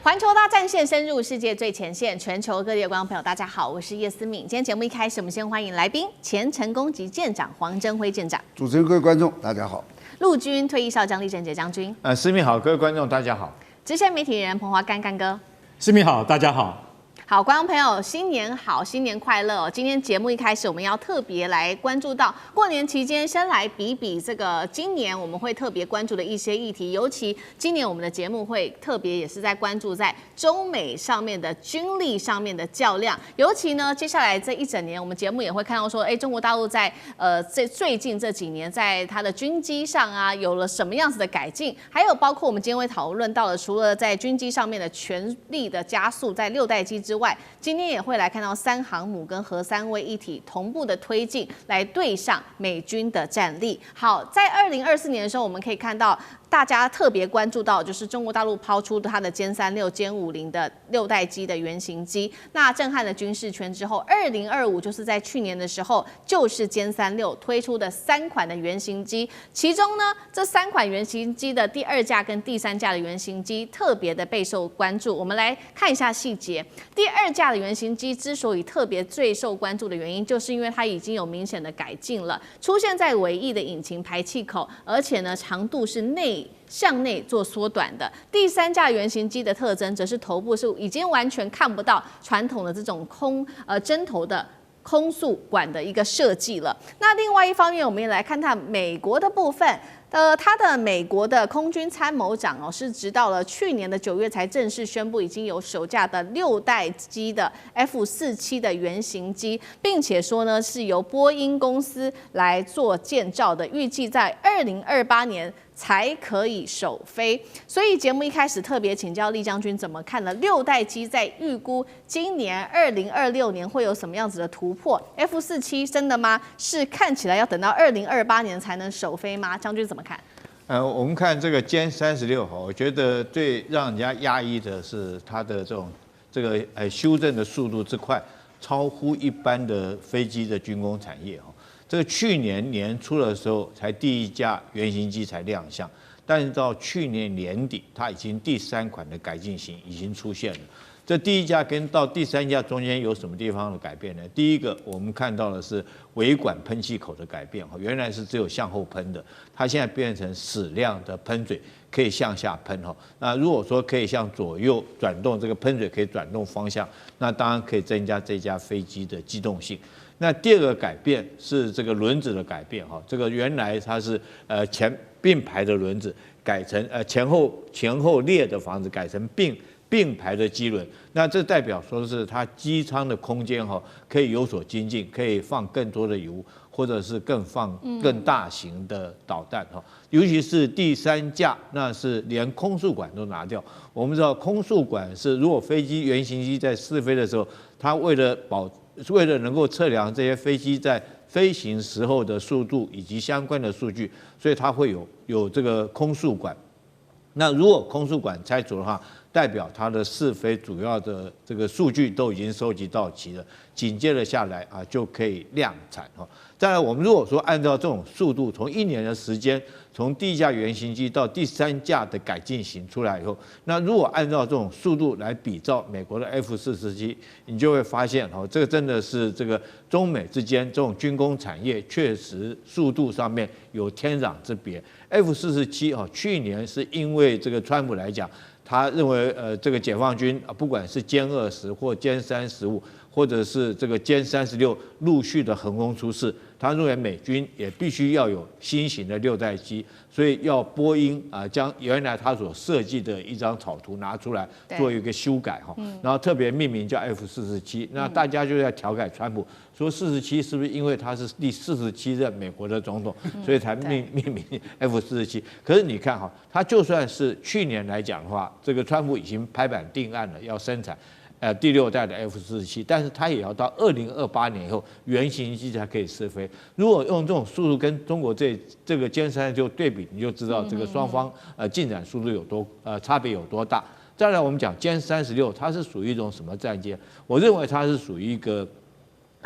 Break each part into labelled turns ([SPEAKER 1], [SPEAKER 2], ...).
[SPEAKER 1] 环球大战线深入世界最前线，全球各地的观众朋友，大家好，我是叶思敏。今天节目一开始，我们先欢迎来宾前成功级舰长黄征辉舰长。
[SPEAKER 2] 主持人、各位观众，大家好。
[SPEAKER 1] 陆军退役少将厉正杰将军。
[SPEAKER 3] 思敏好，各位观众大家好。
[SPEAKER 1] 资深媒体人彭华干干哥。
[SPEAKER 4] 思敏好，大家好。
[SPEAKER 1] 好，观众朋友，新年好，新年快乐哦！今天节目一开始，我们要特别来关注到过年期间，先来比比这个今年我们会特别关注的一些议题，尤其今年我们的节目会特别也是在关注在中美上面的军力上面的较量，尤其呢，接下来这一整年，我们节目也会看到说，中国大陆在最近这几年在它的军机上啊，有了什么样子的改进，还有包括我们今天会讨论到的，除了在军机上面的全力的加速，在6代机之外，今天也会来看到3航母跟核3位一体同步的推进，来对上美军的战力。好，在2024年的时候，我们可以看到大家特别关注到，就是中国大陆抛出它的歼36、歼50的6代机的原型机，那震撼了军事圈之后，2025就是在去年的时候，就是歼36推出的3款的原型机，其中呢，这3款原型机的第2架跟第3架的原型机特别的备受关注。我们来看一下细节。第2架的原型机之所以特别最受关注的原因，就是因为它已经有明显的改进了，出现在尾翼的引擎排气口，而且呢，长度是向内做缩短的。第3架原型机的特征则是头部是已经完全看不到传统的这种针头的空速管的一个设计了。那另外一方面，我们也来看看美国的部分。他的美国的空军参谋长是直到了去年的9月才正式宣布，已经有首架的6代机的 F-47的原型机，并且说呢是由波音公司来做建造的，预计在2028年才可以首飞。所以节目一开始特别请教厉将军怎么看了6代机在预估今年2026年会有什么样子的突破 ？F-47真的吗？是看起来要等到2028年才能首飞吗？将军怎么看？
[SPEAKER 3] 我们看这个歼36我觉得最让人家压抑的是它的这个修正的速度之快，超乎一般的飞机的军工产业这个去年年初的时候才第1架原型机才亮相，但是到去年年底，它已经第3款的改进型已经出现了。这第1架跟到第3架中间有什么地方的改变呢？第一个，我们看到的是尾管喷气口的改变原来是只有向后喷的，它现在变成矢量的喷嘴，可以向下喷那如果说可以向左右转动，这个喷嘴可以转动方向，那当然可以增加这架飞机的机动性。那第2个改变是这个轮子的改变这个原来它是前并排的轮子改成前后列的房子改成并排的机轮，那这代表说是它机舱的空间可以有所精进，可以放更多的油，或者是放更大型的导弹尤其是第3架，那是连空速管都拿掉。我们知道空速管是如果飞机原型机在试飞的时候，它为了能够测量这些飞机在飞行时候的速度以及相关的数据，所以它会有这个空速管。那如果空速管拆除的话，代表它的试飞主要的这个数据都已经收集到齐了，紧接着下来就可以量产再来，我们如果说按照这种速度，从1年的时间，从第1架原型机到第3架的改进型出来以后，那如果按照这种速度来比照美国的 F-47，你就会发现这个真的是这个中美之间这种军工产业确实速度上面有天壤之别。F-47去年是因为这个川普来讲，他认为这个解放军不管是歼20或歼35，或者是这个歼36陆续的横空出世，他认为美军也必须要有新型的6代机，所以要波音将原来他所设计的一张草图拿出来做一个修改然后特别命名叫 F-47。那大家就在调侃川普说47是不是因为他是第47任美国的总统，所以才命名 F-47？可是你看他就算是去年来讲的话，这个川普已经拍板定案了，要生产第6代的 F-47，但是它也要到2028年以后原型机才可以试飞。如果用这种速度跟中国这个歼36对比，你就知道这个双方进展速度有多差别有多大。再来，我们讲歼36，它是属于一种什么战舰？我认为它是属于一个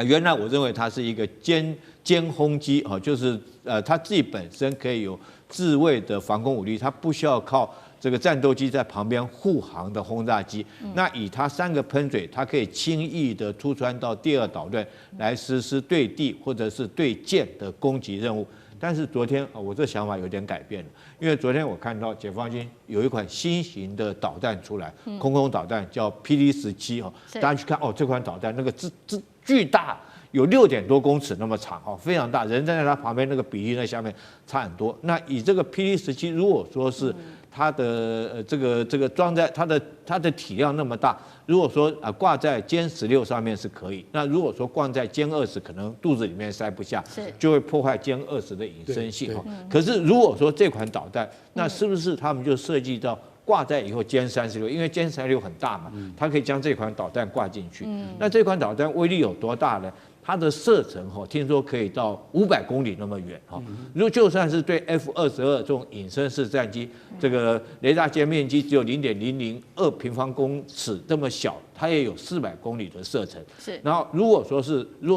[SPEAKER 3] 原来我认为它是一个歼轰机就是它自己本身可以有自卫的防空武力，它不需要靠这个战斗机在旁边护航的轰炸机。那以它3个喷嘴，它可以轻易的突穿到第2岛链来实施对地或者是对舰的攻击任务。但是昨天我这想法有点改变了，因为昨天我看到解放军有一款新型的导弹出来，空空导弹叫PD-17大家去看这款导弹那个巨大。有6点多公尺那么长非常大，人站在它旁边那个比例在下面差很多。那以这个 PD-17，如果说是它的这个装在它的体量那么大，如果说挂在歼16上面是可以，那如果说挂在歼20，可能肚子里面塞不下，就会破坏歼20的隐身性可是如果说这款导弹，那是不是他们就设计到挂在以后歼36，因为歼36很大嘛，它可以将这款导弹挂进去。那这款导弹威力有多大呢？它的射程听说可以到500公里那么远如果就算是对 F-22这种隐身式战机，这个雷达歼灭机只有0.002平方公尺这么小，它也有400公里的射程。然后如果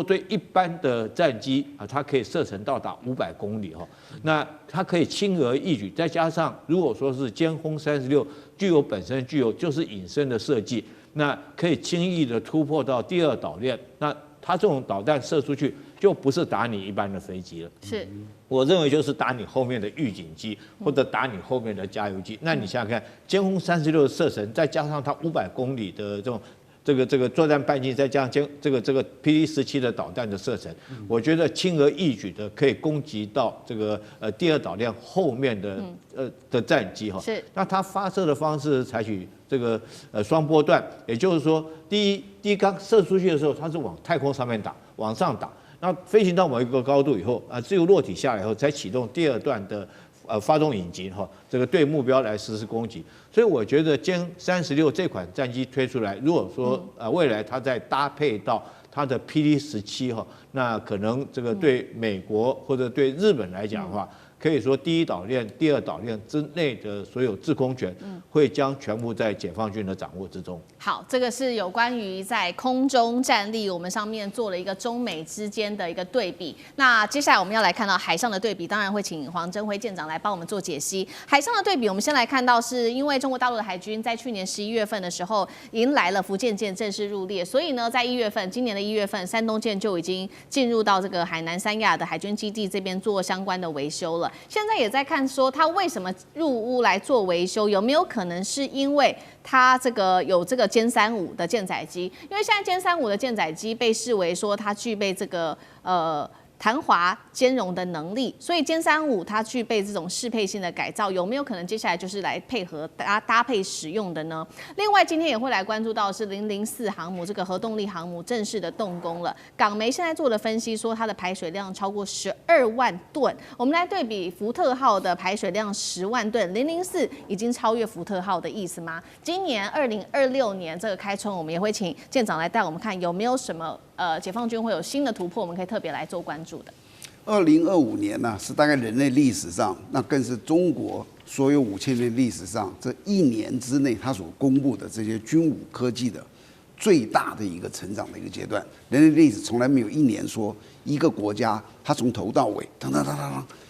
[SPEAKER 3] 对一般的战机它可以射程到达500公里那它可以轻而易举，再加上如果说是歼轰36本身具有就是隐身的设计，那可以轻易的突破到第2岛链，那它这种导弹射出去就不是打你一般的飞机了，我认为就是打你后面的预警机或者打你后面的加油机。那你想想看，歼轰36的射程，再加上它500公里的这个作战半径，再加上这个 PD-17的导弹的射程，我觉得轻而易举的可以攻击到这个第2岛链后面的战机那它发射的方式采取这个双波段，也就是说，第一刚射出去的时候，它是往太空上面打，往上打，那飞行到某一个高度以后自由落体下来以后，才启动第2段的发动引擎这个对目标来实施攻击。所以我觉得歼36这款战机推出来，如果说未来它再搭配到它的 PD-17那可能这个对美国或者对日本来讲的话，可以说第1岛链、第2岛链之内的所有制空权，会将全部在解放军的掌握之中。
[SPEAKER 1] 好，这个是有关于在空中战力，我们上面做了一个中美之间的一个对比。那接下来我们要来看到海上的对比，当然会请黄征辉舰长来帮我们做解析。海上的对比，我们先来看到是因为中国大陆的海军在去年11月份的时候迎来了福建舰正式入列，所以呢，在今年的1月份，山东舰就已经进入到这个海南三亚的海军基地这边做相关的维修了。现在也在看说他为什么入屋来做维修，有没有可能是因为他有这个歼35的舰载机？因为现在歼35的舰载机被视为说它具备这个弹滑兼容的能力，所以歼35它具备这种适配性的改造，有没有可能接下来就是来配合搭配使用的呢？另外，今天也会来关注到是004航母这个核动力航母正式的动工了。港媒现在做的分析说，它的排水量超过12万吨。我们来对比福特号的排水量10万吨，004已经超越福特号的意思吗？今年2026年这个开春，我们也会请舰长来带我们看有没有什么解放军会有新的突破，我们可以特别来做关注的。
[SPEAKER 2] 2025年呢，是大概人类历史上，那更是中国所有5000年历史上这1年之内，它所公布的这些军武科技的最大的一个成长的一个阶段。人类历史从来没有1年说一个国家它从头到尾，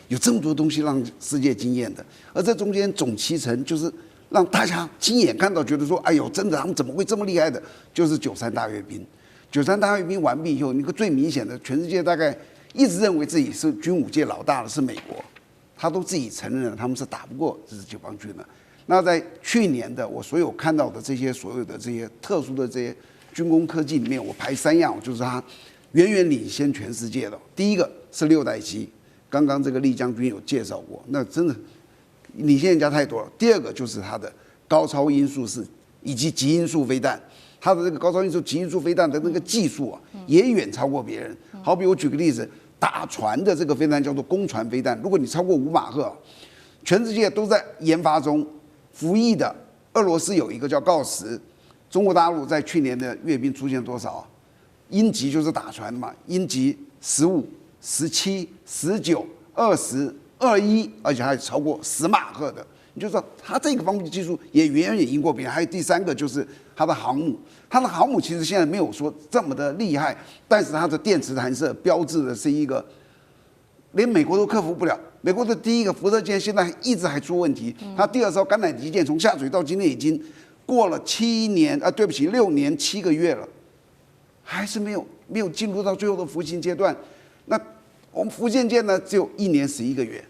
[SPEAKER 2] 有这么多东西让世界惊艳的，而这中间总期程就是让大家亲眼看到，觉得说，哎呦，真的他们怎么会这么厉害的？就是93大阅兵。93大阅兵完毕以后，那个最明显的，全世界大概一直认为自己是军武界老大的是美国，他都自己承认了他们是打不过这支解放军的。那在去年的我所有看到的这些所有的这些特殊的这些军工科技里面，我排3样，就是它远远领先全世界的。第一个是6代机，刚刚这个厉将军有介绍过，那真的领先人家太多了。第二个就是它的高超音速式以及极音速飞弹。它的这个高超音速、极音速飞弹的那个技术也远超过别人。好比我举个例子，打船的这个飞弹叫做攻船飞弹，如果你超过5马赫，全世界都在研发中。服役的俄罗斯有一个叫锆石，中国大陆在去年的阅兵出现多少？鹰击就是打船嘛，鹰击15、17、19、20、21，而且还超过10马赫的。你就知道它这个方面的技术也远远赢过别人。还有第3个就是它的航母，它的航母其实现在没有说这么的厉害，但是它的电磁弹射标志的是一个连美国都克服不了。美国的第一个福特舰现在一直还出问题，它第二艘甘乃迪舰从下水到今天已经过了6年7个月了，还是没有进入到最后的服刑阶段。那我们福建舰呢，只有1年11个月，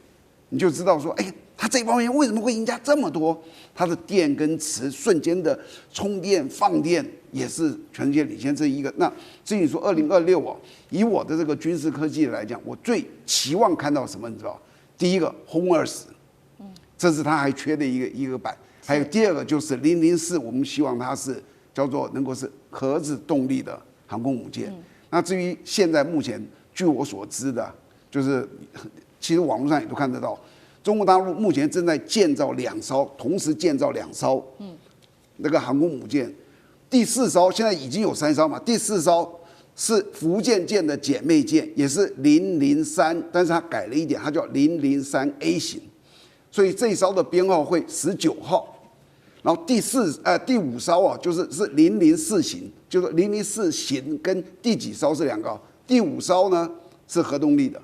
[SPEAKER 2] 你就知道说，哎，它这方面为什么会赢家这么多？它的电跟磁瞬间的充电放电也是全世界领先这一个。那至于说2026哦，以我的这个军事科技来讲，我最期望看到什么？你知道？第一个轰20，这是它还缺的一个版。还有第二个就是004，我们希望它是叫做能够是核子动力的航空母舰。那至于现在目前据我所知的，就是其实网络上也都看得到，中国大陆目前正在建造同时建造2艘，那个航空母舰。第4艘现在已经有3艘嘛，第4艘是福建舰的姐妹舰，也是003，但是它改了一点，它叫003A 型，所以这一艘的编号会19号。然后第5艘啊，是004型，就是004型跟第几艘是2个，第5艘呢是核动力的。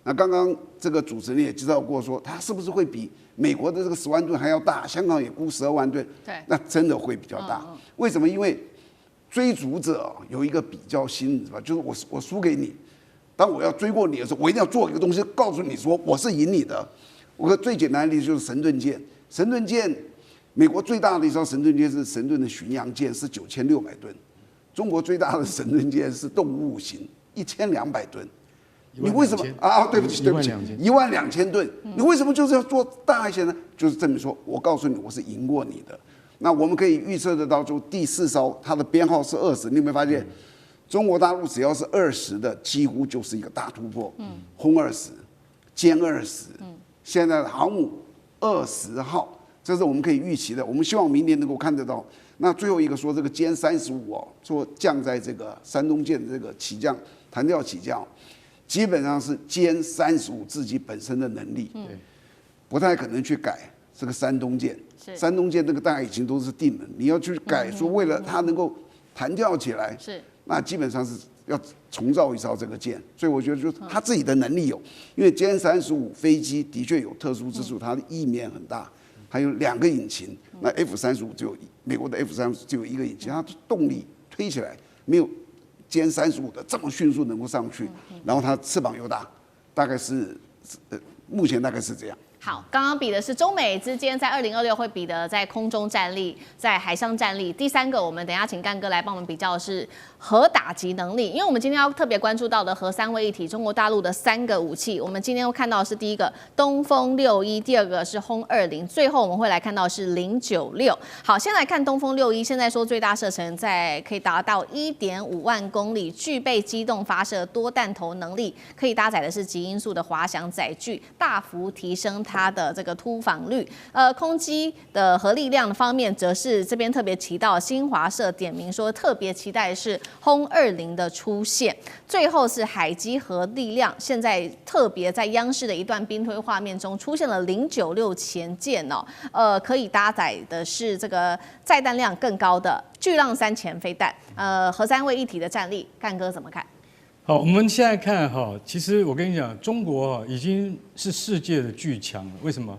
[SPEAKER 2] 那刚刚这个主持人也知道过说，它是不是会比美国的这个10万吨还要大？香港也估12万吨，
[SPEAKER 1] 对，
[SPEAKER 2] 那真的会比较大。为什么？因为追逐者有一个比较心，是吧？就是我输给你，当我要追过你的时候，我一定要做一个东西，告诉你说我是赢你的。我最简单的例子就是神盾舰，神盾舰。美国最大的一艘神盾舰是神盾的巡洋舰，是9600吨。中国最大的神盾舰是动物型，1200吨。你为什么啊？对不起，12000吨。你为什么就是要做大一些呢？就是证明说，我告诉你，我是赢过你的。那我们可以预测得到，就第4艘它的编号是20，你有没有发现？中国大陆只要是20的，几乎就是一个大突破。轰20，歼20，现在的航母20号。这是我们可以预期的，我们希望明年能够看得到。那最后一个说这个歼35哦，说降在这个山东舰的这个起降弹跳起降，基本上是歼35自己本身的能力，不太可能去改这个山东舰。山东舰这个大概已经都是定了，你要去改说为了它能够弹跳起来，那基本上是要重造一艘这个舰。所以我觉得就是它自己的能力有，因为歼35飞机的确有特殊之处，它的翼面很大。还有2个引擎，那 F35美国的 F35只有1个引擎，它动力推起来没有歼35的这么迅速能够上去，然后它翅膀又大，大概是目前大概是这样。
[SPEAKER 1] 好，刚刚比的是中美之间在2026会比的在空中战力、在海上战力。第3个，我们等一下请干哥来帮我们比较的是核打击能力，因为我们今天要特别关注到的核3位一体，中国大陆的3个武器，我们今天会看到的是第一个东风61，第2个是轰20，最后我们会来看到的是096。好，先来看东风61，现在说最大射程可以达到1.5万公里，具备机动发射多弹头能力，可以搭载的是极音速的滑翔载具，大幅提升它的这个突防率。空机的核力量的方面，则是这边特别提到新华社点名说，特别期待的是轰20的出现。最后是海基核力量，现在特别在央视的一段兵推画面中出现了096前舰哦，可以搭载的是这个载弹量更高的巨浪3前飞弹。核3位一体的战力，干哥怎么看？
[SPEAKER 4] 好，我们现在看哈，其实我跟你讲，中国已经是世界的巨强了。为什么？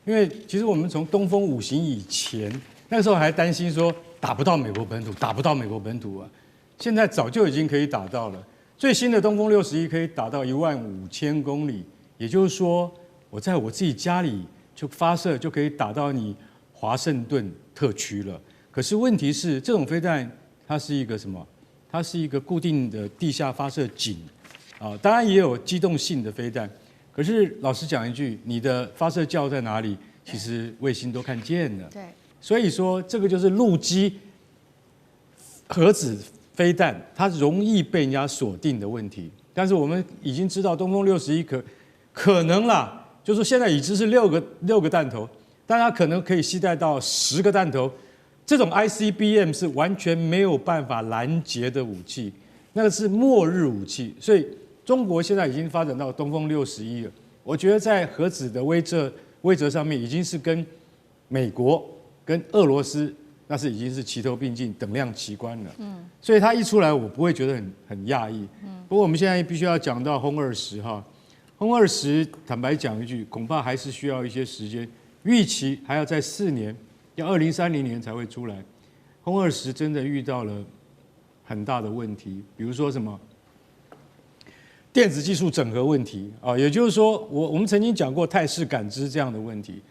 [SPEAKER 4] 因为其实我们从东风5型以前，那个时候还担心说打不到美国本土，打不到美国本土啊。现在早就已经可以打到了。最新的东风61可以打到15000公里，也就是说，我在我自己家里就发射就可以打到你华盛顿特区了。可是问题是，这种飞弹它是一个什么？它是一个固定的地下发射井，啊，当然也有机动性的飞弹。可是老实讲一句，你的发射架在哪里？其实卫星都看见了。
[SPEAKER 1] 对，
[SPEAKER 4] 所以说这个就是陆基核子飞弹，它容易被人家锁定的问题。但是我们已经知道东风61可能啦，就是现在已知是六个弹头，但它可能可以携带到10个弹头。这种 ICBM 是完全没有办法拦截的武器，那个是末日武器。所以中国现在已经发展到东风61了。我觉得在核子的威慑上面，已经是跟美国跟俄罗斯那是已经是齐头并进、等量齐观了。所以它一出来，我不会觉得很讶异。不过我们现在必须要讲到轰20哈，轰20，坦白讲一句，恐怕还是需要一些时间，预期还要在4年，要2030年才会出来。轰20真的遇到了很大的问题，比如说什么电子技术整合问题啊，也就是说，我们曾经讲过态势感知这样的问题。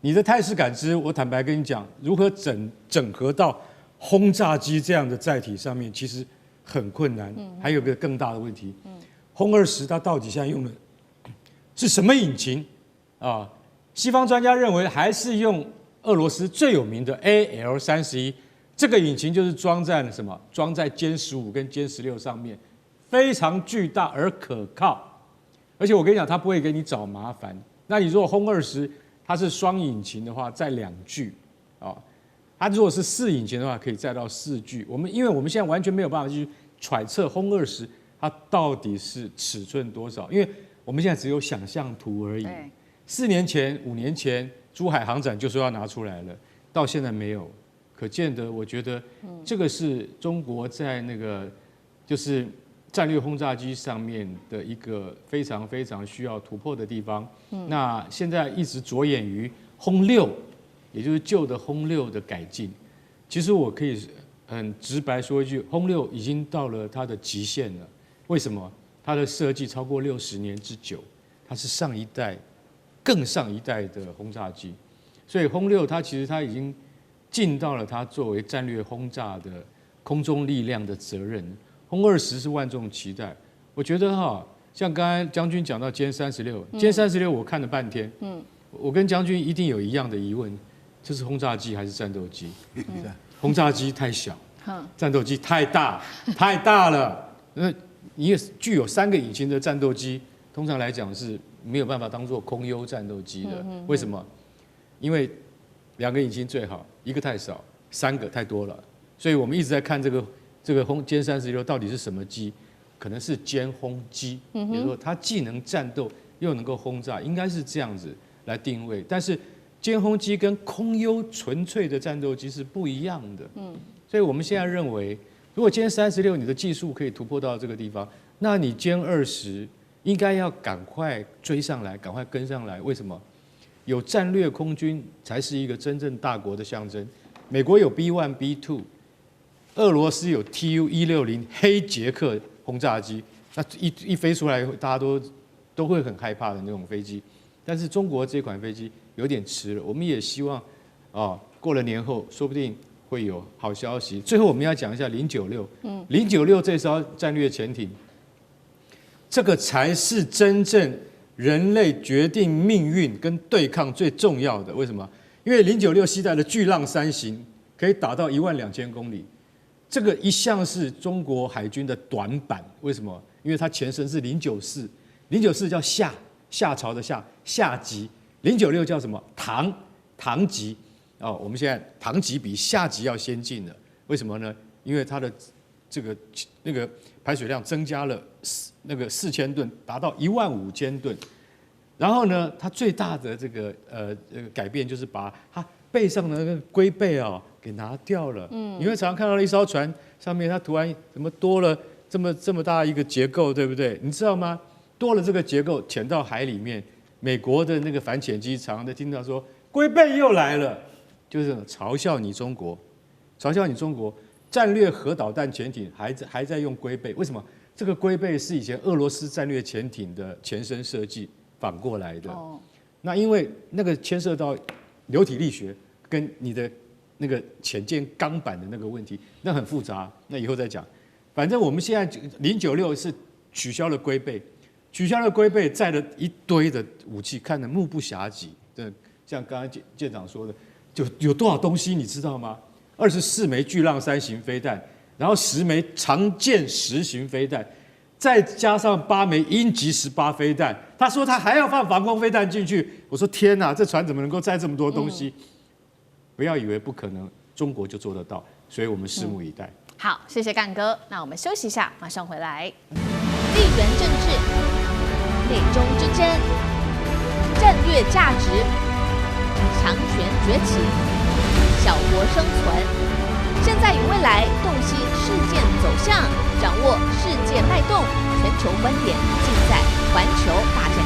[SPEAKER 4] 你的态势感知，我坦白跟你讲，如何整合到轰炸机这样的载体上面，其实很困难。还有个更大的问题，轰20它到底现在用的是什么引擎啊？西方专家认为还是用俄罗斯最有名的 AL31，这个引擎就是装在了什么？装在歼15跟歼16上面，非常巨大而可靠。而且我跟你讲，它不会给你找麻烦。那你如果轰20，它是双引擎的话，载2具啊。它如果是4引擎的话，可以载到4具。因为我们现在完全没有办法去揣测轰20它到底是尺寸多少，因为我们现在只有想象图而已。4年前、5年前，珠海航展就说要拿出来了，到现在没有，可见得我觉得这个是中国在那个就是战略轰炸机上面的一个非常非常需要突破的地方。那现在一直着眼于轰6，也就是旧的轰6的改进。其实我可以很直白说一句，轰6已经到了它的极限了。为什么？它的设计超过60年之久，它是上一代、更上一代的轰炸机，所以轰6它其实它已经尽到了它作为战略轰炸的空中力量的责任。轰20是万众期待，我觉得像刚才将军讲到歼36我看了半天，我跟将军一定有一样的疑问，这是轰炸机还是战斗机？轰炸机太小，战斗机太大了。你也具有3个引擎的战斗机，通常来讲是没有办法当做空优战斗机的。为什么？因为2个引擎最好，1个太少，3个太多了。所以我们一直在看这个歼36到底是什么机？可能是歼轰机，也就是说它既能战斗又能够轰炸，应该是这样子来定位。但是歼轰机跟空优纯粹的战斗机是不一样的。所以我们现在认为，如果歼36你的技术可以突破到这个地方，那你歼20应该要赶快追上来，赶快跟上来。为什么？有战略空军才是一个真正大国的象征。美国有 B1、B2， 俄罗斯有 TU-160黑捷克轰炸机，那一飞出来，大家都会很害怕的那种飞机。但是中国这款飞机有点迟了，我们也希望过了年后，说不定会有好消息。最后我们要讲一下096，096这艘战略潜艇，这个才是真正人类决定命运跟对抗最重要的。为什么？因为096携带的巨浪3型可以打到12000公里，这个一向是中国海军的短板。为什么？因为它前身是094叫夏朝的夏级，096叫什么？唐级。我们现在唐级比夏级要先进了。为什么呢？因为它的那个排水量增加了4000吨，达到15000吨。然后呢，它最大的这个改变就是把它背上的那个龟背给拿掉了。你会常常看到一艘船上面它突然怎么多了这么大一个结构，对不对？你知道吗？多了这个结构潜到海里面，美国的那个反潜机常常在听到说龟背又来了，就是嘲笑你中国，战略核导弹潜艇还在用龟背。为什么？这个龟背是以前俄罗斯战略潜艇的前身设计反过来的。那因为那个牵涉到流体力学跟你的那个潜舰钢板的那个问题，那很复杂，那以后再讲。反正我们现在096是取消了龟背，载了一堆的武器，看得目不暇接。像刚刚舰长说的，就有多少东西你知道吗？24枚巨浪3型飞弹，然后10枚长剑10型飞弹，再加上8枚鹰击18飞弹。他说他还要放防空飞弹进去。我说天哪，这船怎么能够载这么多东西？不要以为不可能，中国就做得到。所以我们拭目以待。
[SPEAKER 1] 好，谢谢干哥。那我们休息一下，马上回来。地缘政治、美中之争、战略价值、强权崛起、小国生存，现在与未来洞悉事件走向，掌握世界脉动，全球观点尽在环球大战。